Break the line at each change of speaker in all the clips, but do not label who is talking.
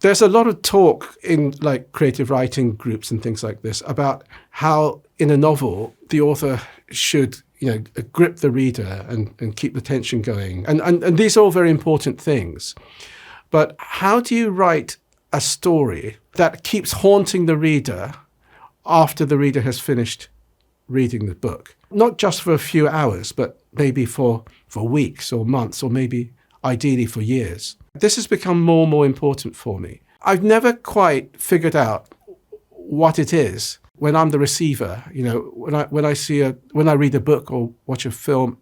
There's a lot of talk in like creative writing groups and things like this about how in a novel the author should, grip the reader and keep the tension going. And these are all very important things. But how do you write a story that keeps haunting the reader after the reader has finished reading the book? Not just for a few hours, but maybe for weeks or months, or maybe ideally for years. This has become more and more important for me. I've never quite figured out what it is when I'm the receiver, when I read a book or watch a film,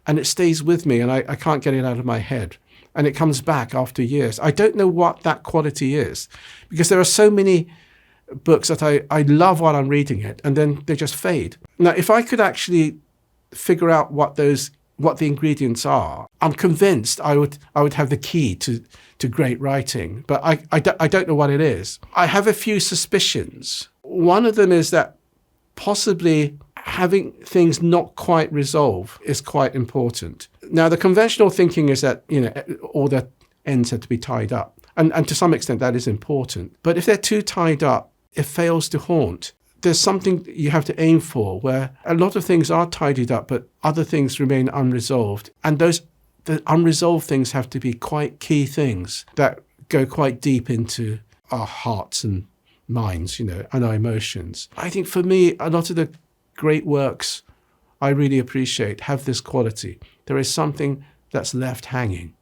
and it stays with me and I can't get it out of my head. And it comes back after years. I don't know what that quality is, because there are so many books that I love while I'm reading it, and then they just fade. Now, if I could actually figure out what the ingredients are, I'm convinced I would have the key to great writing. But I don't know what it is. I have a few suspicions. One of them is that possibly having things not quite resolved is quite important. Now, the conventional thinking is that, all the ends have to be tied up. And to some extent, that is important. But if they're too tied up, it fails to haunt. There's something you have to aim for, where a lot of things are tidied up, but other things remain unresolved. And the unresolved things have to be quite key things that go quite deep into our hearts and minds, and our emotions. I think for me, a lot of the great works I really appreciate have this quality. There is something that's left hanging.